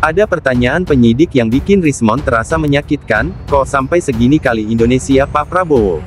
Ada pertanyaan penyidik yang bikin Rismond terasa menyakitkan, kok sampai segini kali Indonesia Pak Prabowo?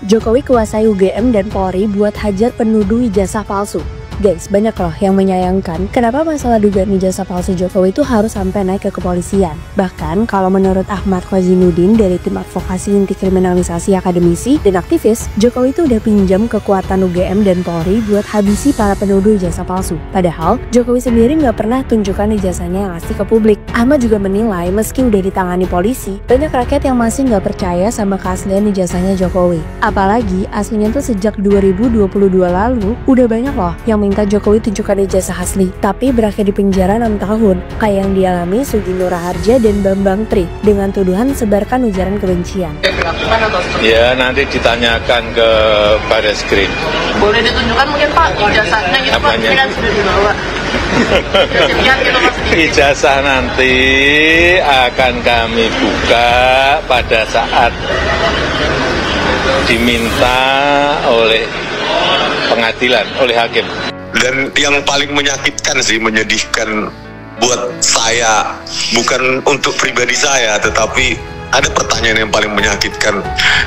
Jokowi kuasai UGM dan Polri buat hajar penuduh ijazah palsu. Guys, banyak loh yang menyayangkan kenapa masalah dugaan ijazah palsu Jokowi itu harus sampai naik ke kepolisian. Bahkan, kalau menurut Ahmad Khozinuddin dari tim advokasi inti kriminalisasi akademisi dan aktivis, Jokowi itu udah pinjam kekuatan UGM dan Polri buat habisi para penuduh ijazah palsu. Padahal, Jokowi sendiri nggak pernah tunjukkan ijazahnya yang asli ke publik. Ahmad juga menilai meski udah ditangani polisi, banyak rakyat yang masih nggak percaya sama keaslian ijazahnya Jokowi. Apalagi, aslinya tuh sejak 2022 lalu, udah banyak loh yang minta Jokowi tunjukkan ijazah asli, tapi berakhir di penjara 6 tahun, kayak yang dialami Sugih Nur Harja dan Bambang Tri, dengan tuduhan sebarkan ujaran kebencian. Ya, nanti ditanyakan ke Barreskrim. Boleh ditunjukkan mungkin Pak ijazahnya gitu Pak, ini kan sudah dibawa. Ijazah nanti akan kami buka pada saat diminta oleh pengadilan, oleh hakim. Dan yang paling menyakitkan sih, menyedihkan buat saya, bukan untuk pribadi saya, tetapi ada pertanyaan yang paling menyakitkan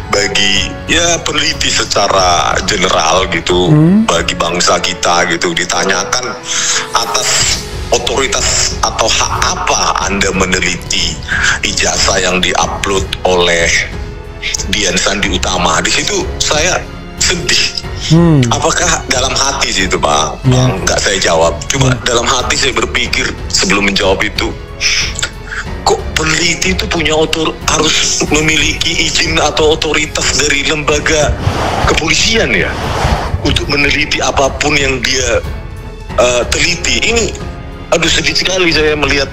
bagi ya peneliti secara general gitu, bagi bangsa kita gitu, ditanyakan atas otoritas atau hak apa Anda meneliti ijazah yang diupload oleh Dian Sandi Utama. Di situ saya sedih. Apakah dalam hati sih itu Pak? Nggak saya jawab. Cuma dalam hati saya berpikir sebelum menjawab itu, kok peneliti itu punya harus memiliki izin atau otoritas dari lembaga kepolisian ya untuk meneliti apapun yang dia teliti. Ini aduh, sedih sekali saya melihat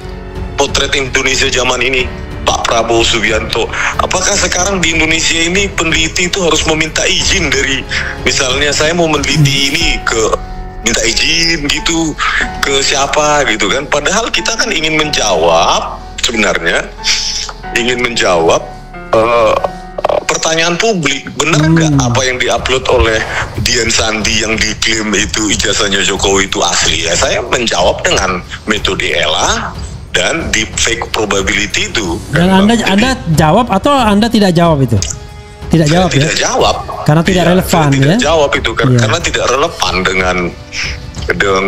potret Indonesia zaman ini. Pak Prabowo Subianto, apakah sekarang di Indonesia ini peneliti itu harus meminta izin dari, misalnya saya mau meneliti ini minta izin gitu ke siapa gitu kan? Padahal kita kan ingin menjawab, sebenarnya ingin menjawab pertanyaan publik, benar nggak apa yang diupload oleh Dian Sandi yang diklaim itu ijazahnya Jokowi itu asli? Ya saya menjawab dengan metode ELA dan deepfake probability itu. Dan Anda jawab atau Anda tidak jawab itu? Tidak jawab ya? Tidak jawab. Karena tidak relevan ya? Tidak jawab itu karena tidak relevan dengan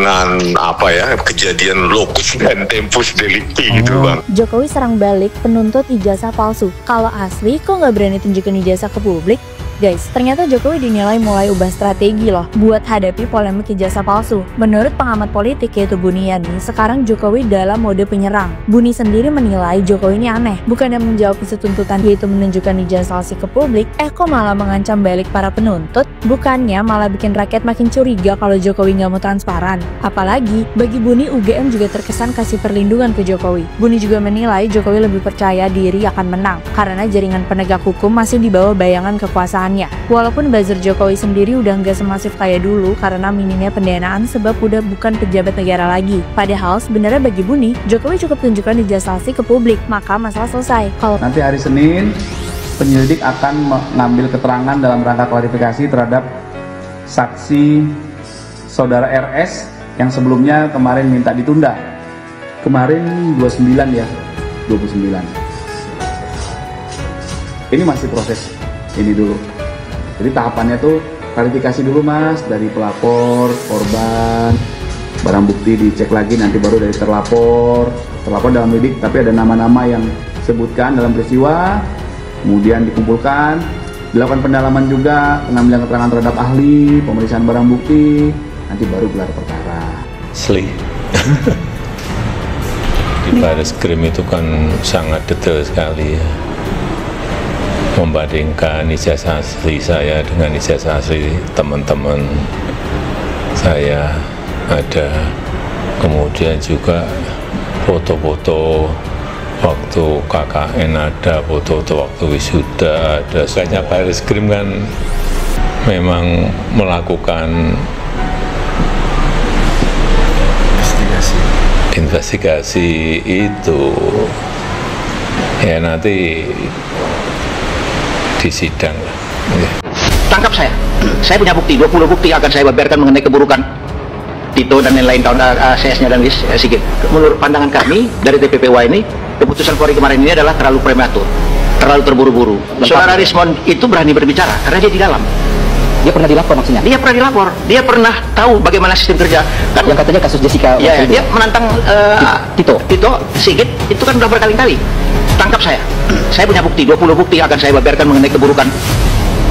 apa ya, kejadian locus dan tempus delicti gitu Bang. Jokowi serang balik penuntut ijazah palsu. Kalau asli kok nggak berani tunjukin ijazah ke publik? Guys, ternyata Jokowi dinilai mulai ubah strategi loh buat hadapi polemik ijazah palsu. Menurut pengamat politik yaitu Buni Yani, sekarang Jokowi dalam mode penyerang. Buni sendiri menilai Jokowi ini aneh, bukan yang menjawab isu tuntutan yaitu menunjukkan ijazah palsu ke publik, kok malah mengancam balik para penuntut, bukannya malah bikin rakyat makin curiga kalau Jokowi nggak mau transparan. Apalagi, bagi Buni UGM juga terkesan kasih perlindungan ke Jokowi. Buni juga menilai Jokowi lebih percaya diri akan menang, karena jaringan penegak hukum masih di bawah bayangan kekuasaan. Walaupun buzzer Jokowi sendiri udah nggak semasif kayak dulu karena minimnya pendanaan sebab udah bukan pejabat negara lagi. Padahal sebenarnya bagi Buni, Jokowi cukup tunjukkan ijazah asli ke publik, maka masalah selesai. Nanti hari Senin, penyelidik akan mengambil keterangan dalam rangka klarifikasi terhadap saksi saudara RS yang sebelumnya kemarin minta ditunda. Kemarin 29 ya, 29. Ini masih proses ini dulu. Jadi tahapannya tuh klarifikasi dulu Mas, dari pelapor, korban, barang bukti dicek lagi, nanti baru dari terlapor dalam lidik, tapi ada nama-nama yang disebutkan dalam peristiwa, kemudian dikumpulkan, dilakukan pendalaman juga, pengambilan keterangan terhadap ahli, pemeriksaan barang bukti, nanti baru gelar perkara. Asli. Di Barreskrim itu kan sangat detail sekali ya. Membandingkan ijazah asli saya dengan ijazah asli teman-teman saya ada, kemudian juga foto-foto waktu KKN ada, foto-foto waktu wisuda ada. Kayaknya Barreskrim kan memang melakukan investigasi itu ya, nanti di sidang. Tangkap saya punya bukti, 20 bukti akan saya beberkan mengenai keburukan Tito dan lain-lain tahun CS-nya dan Sigit. Menurut pandangan kami dari TPPY ini, keputusan Polri kemarin ini adalah terlalu prematur, terlalu terburu-buru. Saudara Rismond itu berani berbicara karena dia di dalam. Dia pernah dilapor maksudnya? Dia pernah dilapor, dia pernah tahu bagaimana sistem kerja. Kan, yang katanya kasus Jessica. Ya, dia menantang Tito Sigit itu kan udah berkali-kali. Tangkap saya. Saya punya bukti, 20 bukti akan saya beberkan mengenai keburukan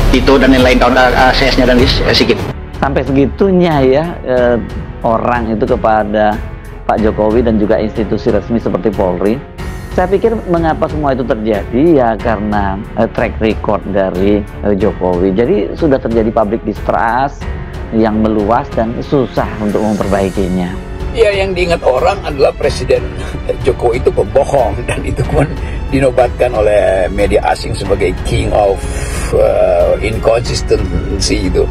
Tito dan lain-lain tahun CS-nya dan Sigit. Sampai segitunya ya orang itu kepada Pak Jokowi dan juga institusi resmi seperti Polri. Saya pikir mengapa semua itu terjadi ya karena track record dari Jokowi. Jadi sudah terjadi public distrust yang meluas dan susah untuk memperbaikinya. Ya, yang diingat orang adalah Presiden Jokowi itu pembohong, dan itu pun dinobatkan oleh media asing sebagai king of inconsistency itu,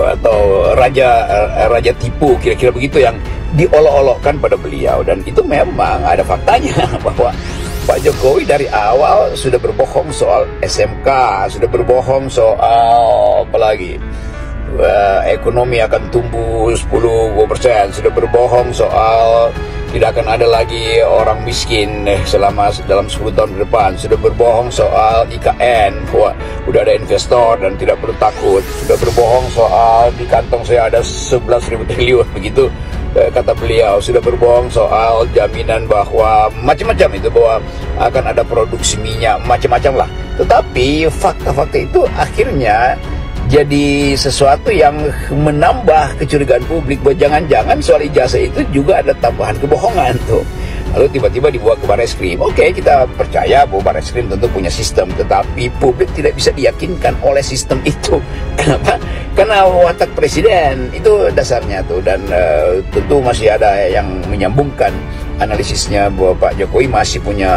atau raja tipu, kira-kira begitu yang diolok-olokkan pada beliau. Dan itu memang ada faktanya bahwa Pak Jokowi dari awal sudah berbohong soal SMK, sudah berbohong soal apalagi ekonomi akan tumbuh 10%, sudah berbohong soal tidak akan ada lagi orang miskin dalam 10 tahun ke depan, sudah berbohong soal IKN, bahwa udah ada investor dan tidak perlu takut, sudah berbohong soal di kantong saya ada 11.000 triliun, begitu kata beliau, sudah berbohong soal jaminan bahwa macam-macam itu, bahwa akan ada produksi minyak, macam-macam lah. Tetapi fakta-fakta itu akhirnya jadi sesuatu yang menambah kecurigaan publik bahwa jangan-jangan soal ijazah itu juga ada tambahan kebohongan tuh. Lalu tiba-tiba dibawa ke Barreskrim. Oke, kita percaya bahwa Barreskrim tentu punya sistem, tetapi publik tidak bisa diyakinkan oleh sistem itu. Kenapa? Karena watak presiden itu dasarnya tuh, dan tentu masih ada yang menyambungkan analisisnya bahwa Pak Jokowi masih punya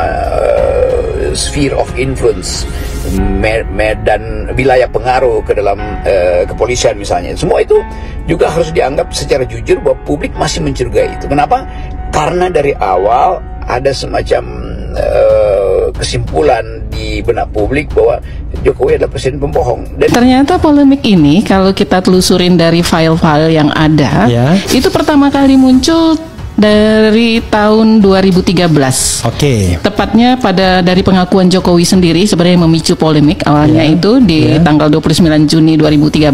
sphere of influence, medan wilayah pengaruh ke dalam kepolisian misalnya. Semua itu juga harus dianggap secara jujur bahwa publik masih mencurigai itu. Kenapa? Karena dari awal ada semacam kesimpulan di benak publik bahwa Jokowi adalah presiden pembohong. Dan ternyata polemik ini kalau kita telusurin dari file-file yang ada, itu pertama kali muncul dari tahun 2013. Oke. Tepatnya dari pengakuan Jokowi sendiri sebenarnya memicu polemik awalnya itu di tanggal 29 Juni 2013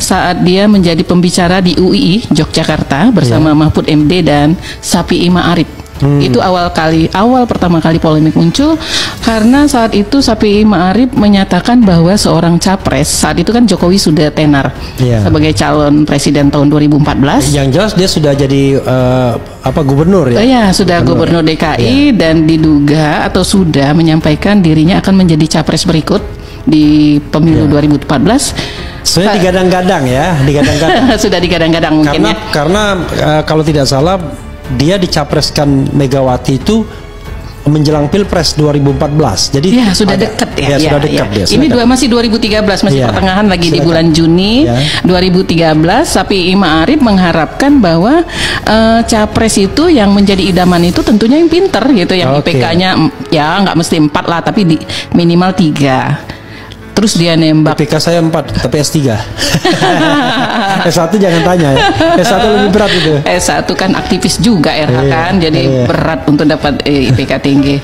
saat dia menjadi pembicara di UII Yogyakarta bersama Mahfud MD dan Safi'i Ma'arif. Itu awal pertama kali polemik muncul karena saat itu Safi'i Ma'arif menyatakan bahwa seorang capres, saat itu kan Jokowi sudah tenar sebagai calon presiden tahun 2014. Yang jelas dia sudah jadi gubernur ya? Iya, sudah gubernur DKI dan diduga atau sudah menyampaikan dirinya akan menjadi capres berikut di pemilu 2014. Sudah digadang-gadang ya, sudah digadang-gadang mungkin karena kalau tidak salah dia dicapreskan Megawati itu menjelang Pilpres 2014. Jadi sudah dekat ya. Sudah dekat dia. Ini masih 2013, masih pertengahan lagi di bulan Juni 2013. Safi'i Ma'arif mengharapkan bahwa capres itu yang menjadi idaman itu tentunya yang pinter gitu, yang IPK-nya ya nggak mesti 4 lah, tapi minimal 3. Terus dia nembak. IPK saya 4, tapi S3. S1 jangan tanya ya. S1 lebih berat itu. S1 kan aktivis juga RH kan, jadi berat untuk dapat IPK tinggi.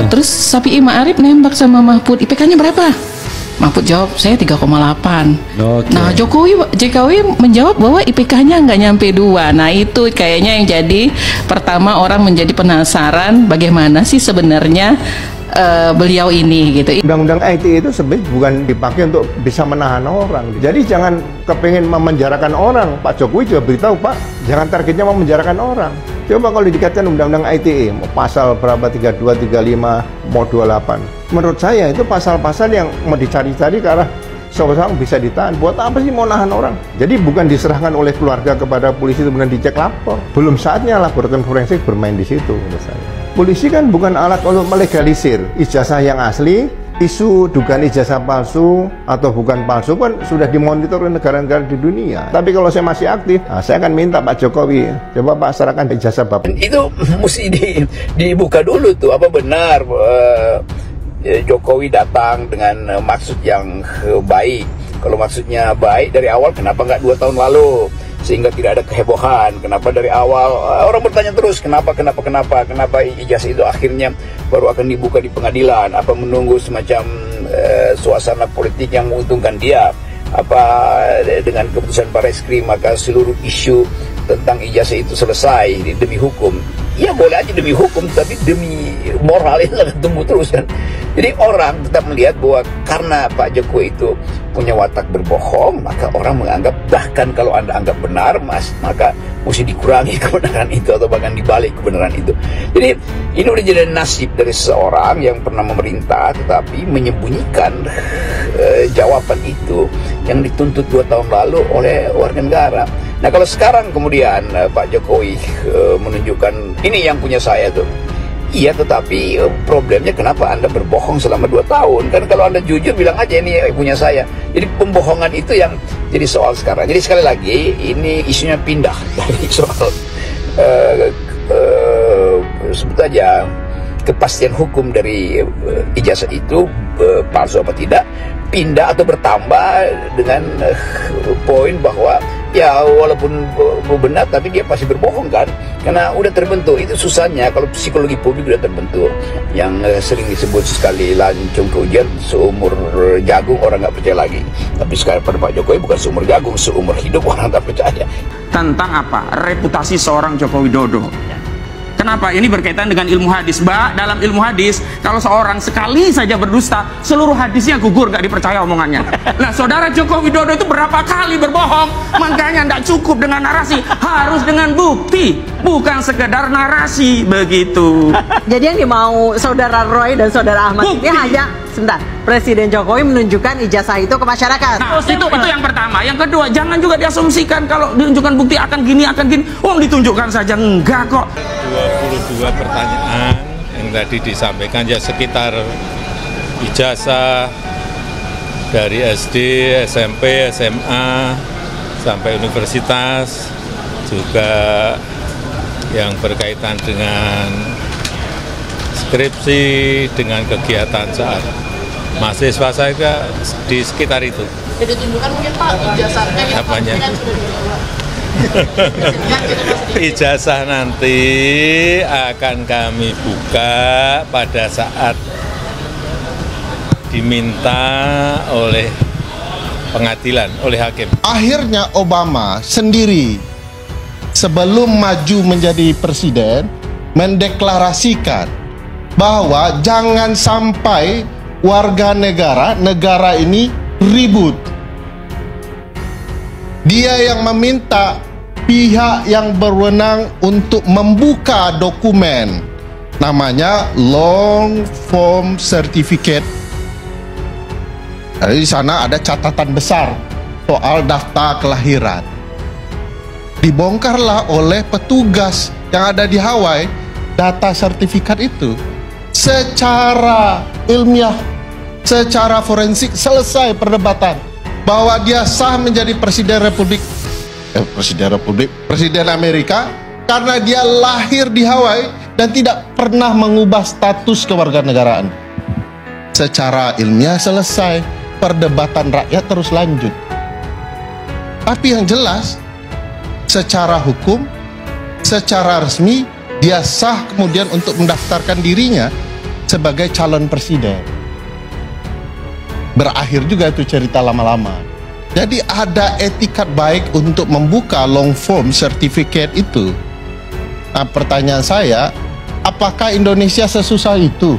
Terus Safi'i Ma'arif nembak sama Mahfud, IPK-nya berapa? Mahfud jawab, saya 3,8. Nah, Jokowi menjawab bahwa IPK-nya nggak nyampe 2. Nah, itu kayaknya yang jadi pertama orang menjadi penasaran bagaimana sih sebenarnya beliau ini gitu. Undang-undang ITE itu sebenarnya bukan dipakai untuk bisa menahan orang. Jadi jangan kepingin memenjarakan orang. Pak Jokowi juga beritahu, Pak, jangan targetnya memenjarakan orang. Coba kalau dikaitkan undang-undang ITE, pasal berapa, 32, 35, mau 28. Menurut saya itu pasal-pasal yang mau dicari-cari ke arah seorang bisa ditahan. Buat apa sih mau nahan orang? Jadi bukan diserahkan oleh keluarga kepada polisi kemudian dicek lapor. Belum saatnya laboratorium forensik bermain di situ menurut saya. Polisi kan bukan alat untuk melegalisir ijazah yang asli. Isu dugaan ijazah palsu atau bukan palsu kan sudah dimonitor oleh negara-negara di dunia. Tapi kalau saya masih aktif, saya akan minta Pak Jokowi, coba Pak serahkan ijazah Bapak. Itu mesti dibuka dulu tuh, apa benar Jokowi datang dengan maksud yang baik. Kalau maksudnya baik dari awal, kenapa nggak 2 tahun lalu? sehingga tidak ada kehebohan. Kenapa dari awal orang bertanya terus kenapa ijazah itu akhirnya baru akan dibuka di pengadilan? Apa menunggu semacam suasana politik yang menguntungkan dia? Apa dengan keputusan Barreskrim maka seluruh isu tentang ijazah itu selesai demi hukum? Ya boleh aja demi hukum, tapi demi moral itu akan tumbuh terus kan. Jadi orang tetap melihat bahwa karena Pak Jokowi itu punya watak berbohong, maka orang menganggap bahkan kalau Anda anggap benar, maka mesti dikurangi kebenaran itu atau bahkan dibalik kebenaran itu. Jadi ini udah jadi nasib dari seorang yang pernah memerintah tetapi menyembunyikan jawaban itu yang dituntut 2 tahun lalu oleh warga negara. Nah kalau sekarang kemudian Pak Jokowi menunjukkan ini yang punya saya tuh. Iya, tetapi problemnya kenapa Anda berbohong selama 2 tahun? Kan kalau Anda jujur bilang aja ini punya saya. Jadi pembohongan itu yang jadi soal sekarang. Jadi sekali lagi ini isunya pindah dari soal sebut aja kepastian hukum dari ijazah itu palsu apa tidak, pindah atau bertambah dengan poin bahwa ya walaupun benar tapi dia pasti berbohong kan, karena udah terbentuk. Itu susahnya kalau psikologi publik udah terbentuk, yang sering disebut sekali lancung ke ujian seumur jagung orang nggak percaya lagi. Tapi sekarang pada Pak Jokowi bukan seumur jagung, seumur hidup orang tak percaya. Tentang apa? Reputasi seorang Joko Widodo. Kenapa? Ini berkaitan dengan ilmu hadis. Mbak, dalam ilmu hadis, kalau seorang sekali saja berdusta, seluruh hadisnya gugur, gak dipercaya omongannya. Nah, saudara Joko Widodo itu berapa kali berbohong? Makanya tidak cukup dengan narasi, harus dengan bukti, bukan sekedar narasi, begitu. Jadi yang dimau saudara Roy dan saudara Ahmad bukti. Ini hanya, sebentar, Presiden Jokowi menunjukkan ijazah itu ke masyarakat. Nah, itu yang pertama. Yang kedua, jangan juga diasumsikan kalau ditunjukkan bukti akan gini. Ditunjukkan saja, enggak kok. 22 pertanyaan yang tadi disampaikan ya sekitar ijazah dari SD, SMP, SMA sampai universitas, juga yang berkaitan dengan skripsi, dengan kegiatan saat mahasiswa saya di sekitar itu. Jadi tunjukkan mungkin Pak ijazahnya yang apanya? Ijazah nanti akan kami buka pada saat diminta oleh pengadilan, oleh hakim. Akhirnya Obama sendiri sebelum maju menjadi presiden mendeklarasikan bahwa jangan sampai warga negara ini ribut. Dia yang meminta pihak yang berwenang untuk membuka dokumen, namanya long form certificate. Di sana ada catatan besar soal daftar kelahiran. Dibongkarlah oleh petugas yang ada di Hawaii data sertifikat itu secara ilmiah, secara forensik. Selesai perdebatan bahwa dia sah menjadi presiden Amerika karena dia lahir di Hawaii dan tidak pernah mengubah status kewarganegaraan. Secara ilmiah selesai, perdebatan rakyat terus lanjut. Tapi yang jelas, secara hukum, secara resmi, dia sah kemudian untuk mendaftarkan dirinya sebagai calon presiden. Berakhir juga itu cerita lama-lama. Jadi ada etikat baik untuk membuka long form certificate itu. Nah, pertanyaan saya, apakah Indonesia sesusah itu?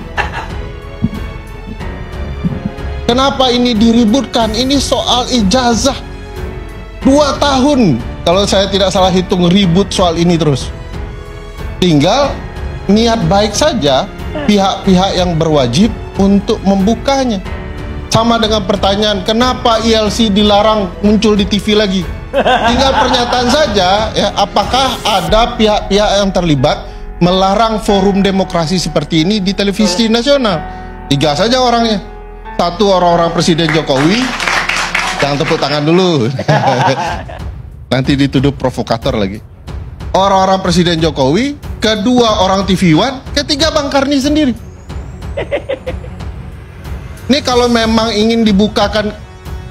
Kenapa ini diributkan? Ini soal ijazah 2 tahun. Kalau saya tidak salah hitung, ribut soal ini terus. Tinggal niat baik saja pihak-pihak yang berwajib untuk membukanya. Sama dengan pertanyaan, kenapa ILC dilarang muncul di TV lagi? Tinggal pernyataan saja, ya, apakah ada pihak-pihak yang terlibat melarang forum demokrasi seperti ini di televisi nasional? 3 saja orangnya. 1 orang-orang Presiden Jokowi, jangan tepuk tangan dulu. Nanti dituduh provokator lagi. Orang-orang Presiden Jokowi, 2 orang TV One, 3 Bang Karni sendiri. Ini kalau memang ingin dibukakan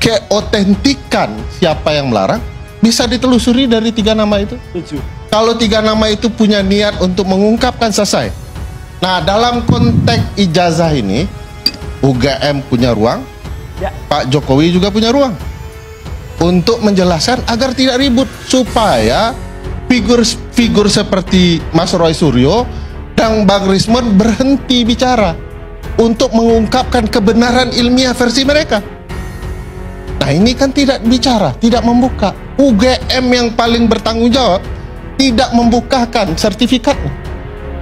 keotentikan siapa yang melarang, Bisa ditelusuri dari 3 nama itu. Kalau 3 nama itu punya niat untuk mengungkapkan, selesai. Nah, dalam konteks ijazah ini, UGM punya ruang, Pak Jokowi juga punya ruang untuk menjelaskan agar tidak ribut, supaya figur seperti Mas Roy Suryo dan Bang Rismond berhenti bicara untuk mengungkapkan kebenaran ilmiah versi mereka. Nah, ini kan tidak bicara, tidak membuka. UGM yang paling bertanggung jawab tidak membukakan sertifikatnya.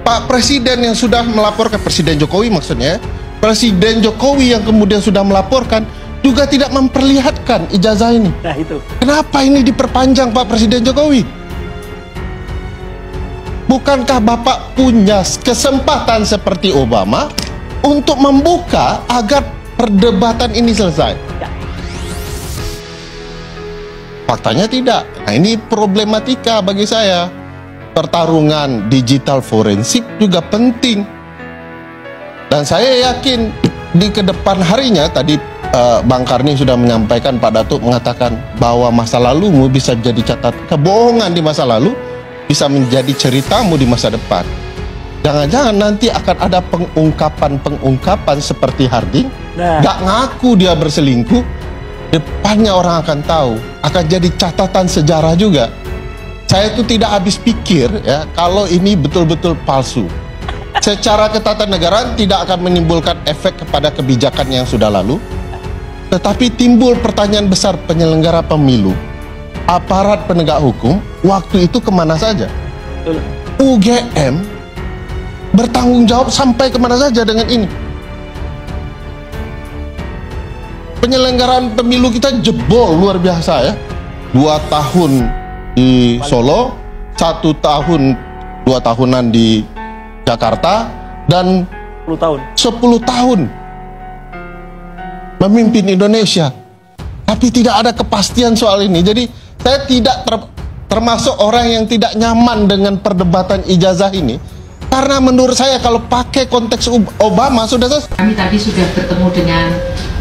Pak Presiden yang sudah melaporkan, Presiden Jokowi maksudnya, Presiden Jokowi yang kemudian sudah melaporkan juga tidak memperlihatkan ijazah ini. Nah, itu. Kenapa ini diperpanjang, Pak Presiden Jokowi? Bukankah Bapak punya kesempatan seperti Obama untuk membuka agar perdebatan ini selesai? Faktanya tidak. Nah, ini problematika bagi saya. Pertarungan digital forensik juga penting. Dan saya yakin di kedepan harinya, tadi Bang Karni sudah menyampaikan, Pak Datuk mengatakan bahwa masa lalumu bisa jadi kebohongan di masa lalu bisa menjadi ceritamu di masa depan. Jangan-jangan nanti akan ada pengungkapan seperti Harding, gak ngaku dia berselingkuh, depannya orang akan tahu, akan jadi catatan sejarah juga. Saya itu tidak habis pikir ya kalau ini betul-betul palsu. Secara ketatanegaraan tidak akan menimbulkan efek kepada kebijakan yang sudah lalu, tetapi timbul pertanyaan besar penyelenggara pemilu, aparat penegak hukum, waktu itu kemana saja? UGM bertanggung jawab sampai kemana saja dengan ini? Penyelenggaraan pemilu kita jebol luar biasa ya. 2 tahun di Solo, 1 tahun 2 tahunan di Jakarta, dan 10 tahun memimpin Indonesia. Tapi tidak ada kepastian soal ini. Jadi saya tidak termasuk orang yang tidak nyaman dengan perdebatan ijazah ini, karena menurut saya kalau pakai konteks Obama sudah selesai. Kami tadi sudah bertemu dengan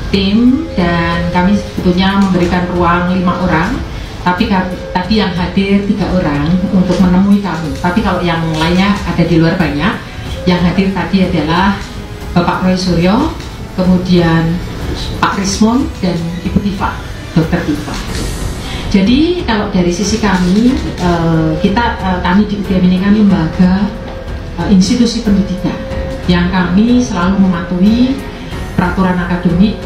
tim dan kami sebetulnya memberikan ruang 5 orang, tapi tadi yang hadir 3 orang untuk menemui kami. Tapi kalau yang lainnya ada di luar banyak. Yang hadir tadi adalah Bapak Roy Suryo, kemudian Pak Rismond dan Ibu Tifa, Dr. Tifa. Jadi kalau dari sisi kami, kami di UGM ini kan lembaga institusi pendidikan yang kami selalu mematuhi peraturan akademik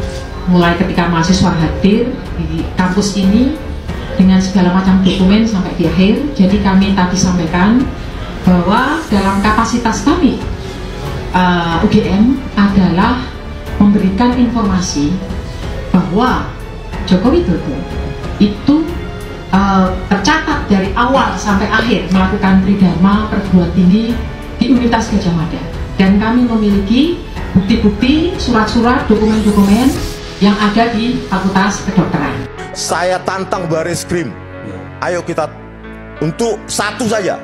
mulai ketika mahasiswa hadir di kampus ini dengan segala macam dokumen sampai di akhir. Jadi kami tadi sampaikan bahwa dalam kapasitas kami UGM adalah memberikan informasi bahwa Joko Widodo itu tercatat dari awal sampai akhir melakukan tridharma perguruan tinggi di Universitas Gadjah Mada, dan kami memiliki bukti-bukti, surat-surat, dokumen-dokumen yang ada di Fakultas Kedokteran. Saya tantang Bareskrim, ayo kita untuk 1 saja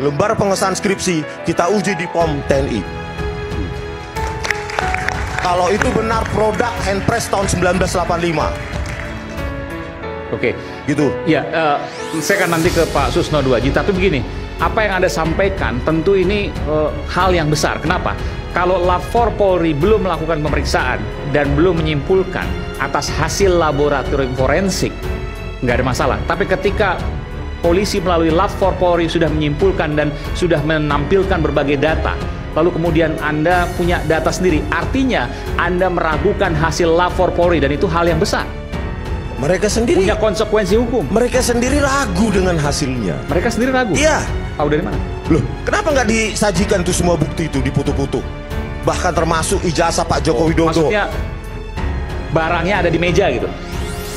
lembar pengesahan skripsi kita uji di POM TNI. Kalau itu benar produk Handpress tahun 1985. Oke, gitu. Ya, saya akan nanti ke Pak Susno 2Ji. Tapi begini, apa yang Anda sampaikan tentu ini hal yang besar. Kenapa? Kalau Lapor Polri belum melakukan pemeriksaan dan belum menyimpulkan atas hasil laboratorium forensik, nggak ada masalah. Tapi ketika polisi melalui Lapor Polri sudah menyimpulkan dan sudah menampilkan berbagai data, lalu kemudian Anda punya data sendiri, artinya Anda meragukan hasil Lapor Polri, dan itu hal yang besar. Mereka sendiri punya konsekuensi hukum. Mereka sendiri ragu dengan hasilnya. Mereka sendiri ragu? Iya. Tahu dari mana? Loh, kenapa nggak disajikan tuh semua bukti itu, dipoto-foto? Bahkan termasuk ijazah Pak Joko Widodo. Maksudnya barangnya ada di meja gitu?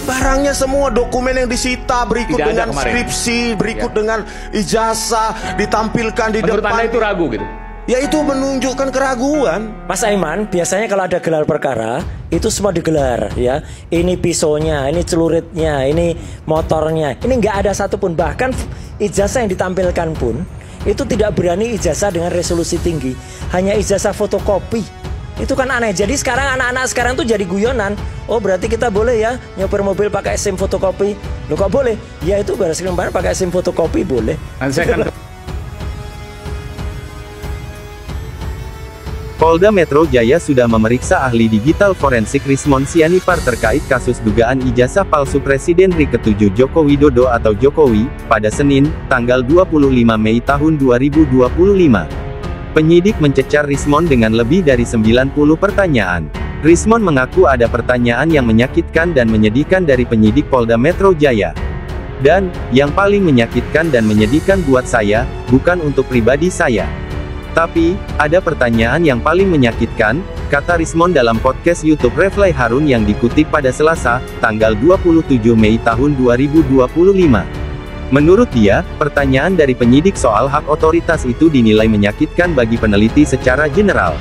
Barangnya semua, dokumen yang disita berikut tidak dengan skripsi, berikut dengan ijazah ditampilkan di Menurut depan. Anda itu ragu gitu? Ya itu menunjukkan keraguan. Mas Aiman, biasanya kalau ada gelar perkara itu semua digelar ya. Ini pisaunya, ini celuritnya, ini motornya. Ini nggak ada satupun, bahkan ijazah yang ditampilkan pun itu tidak berani ijazah dengan resolusi tinggi, hanya ijazah fotokopi. Itu kan aneh. Jadi sekarang anak-anak sekarang tuh jadi guyonan. Oh berarti kita boleh ya nyopir mobil pakai SIM fotokopi. Loh kok boleh? Ya itu Baris Krim kemarin pakai SIM fotokopi boleh. Polda Metro Jaya sudah memeriksa ahli digital forensik Rismond Sianipar terkait kasus dugaan ijazah palsu Presiden RI ke-7 Joko Widodo atau Jokowi, pada Senin, tanggal 25 Mei tahun 2025. Penyidik mencecar Rismond dengan lebih dari 90 pertanyaan. Rismond mengaku ada pertanyaan yang menyakitkan dan menyedihkan dari penyidik Polda Metro Jaya. Dan, yang paling menyakitkan dan menyedihkan buat saya, bukan untuk pribadi saya. Tapi, ada pertanyaan yang paling menyakitkan, kata Rismond dalam podcast YouTube Refly Harun yang dikutip pada Selasa, tanggal 27 Mei tahun 2025. Menurut dia, pertanyaan dari penyidik soal hak otoritas itu dinilai menyakitkan bagi peneliti secara general.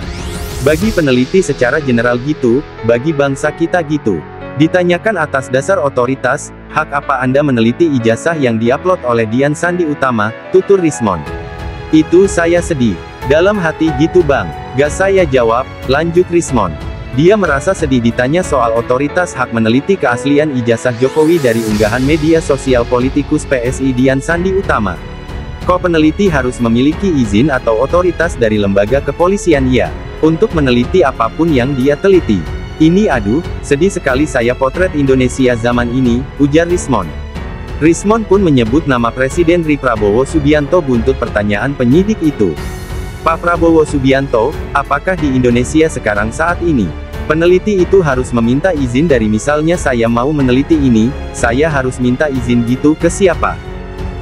Bagi peneliti secara general gitu, bagi bangsa kita gitu. Ditanyakan atas dasar otoritas, hak apa Anda meneliti ijazah yang diupload oleh Dian Sandi Utama, tutur Rismond. Itu saya sedih. Dalam hati gitu bang, gak saya jawab, lanjut Rismond. Dia merasa sedih ditanya soal otoritas hak meneliti keaslian ijazah Jokowi dari unggahan media sosial politikus PSI Dian Sandi Utama. Kok peneliti harus memiliki izin atau otoritas dari lembaga kepolisian ya, untuk meneliti apapun yang dia teliti. Ini aduh, sedih sekali saya potret Indonesia zaman ini, ujar Rismond. Rismond pun menyebut nama Presiden RI Prabowo Subianto buntut pertanyaan penyidik itu. Pak Prabowo Subianto, apakah di Indonesia sekarang saat ini, peneliti itu harus meminta izin dari misalnya saya mau meneliti ini, saya harus minta izin gitu ke siapa?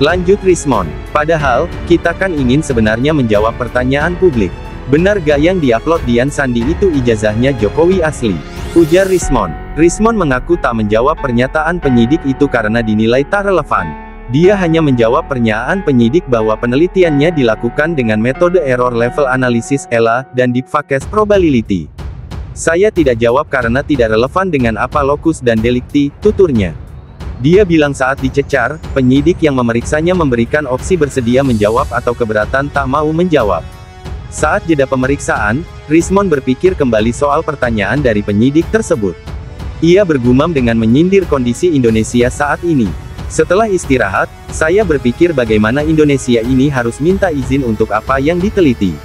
Lanjut Rismond, padahal, kita kan ingin sebenarnya menjawab pertanyaan publik. Benar gak yang diupload Dian Sandi itu ijazahnya Jokowi asli? Ujar Rismond. Rismond mengaku tak menjawab pernyataan penyidik itu karena dinilai tak relevan. Dia hanya menjawab pernyataan penyidik bahwa penelitiannya dilakukan dengan metode error level analysis (ELA) dan deep focus probability. Saya tidak jawab karena tidak relevan dengan apa lokus dan delikti, tuturnya. Dia bilang saat dicecar, penyidik yang memeriksanya memberikan opsi bersedia menjawab atau keberatan tak mau menjawab. Saat jeda pemeriksaan, Rismond berpikir kembali soal pertanyaan dari penyidik tersebut. Ia bergumam dengan menyindir kondisi Indonesia saat ini. Setelah istirahat, saya berpikir bagaimana Indonesia ini harus minta izin untuk apa yang diteliti.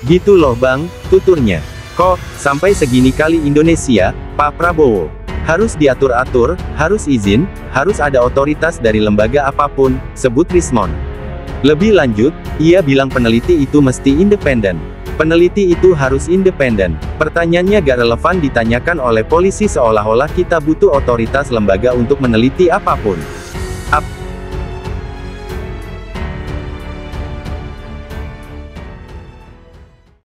Gitu loh bang, tuturnya. Kok, sampai segini kali Indonesia, Pak Prabowo. Harus diatur-atur, harus izin, harus ada otoritas dari lembaga apapun, sebut Rismond. Lebih lanjut, ia bilang peneliti itu mesti independen. Peneliti itu harus independen. Pertanyaannya gak relevan ditanyakan oleh polisi seolah-olah kita butuh otoritas lembaga untuk meneliti apapun.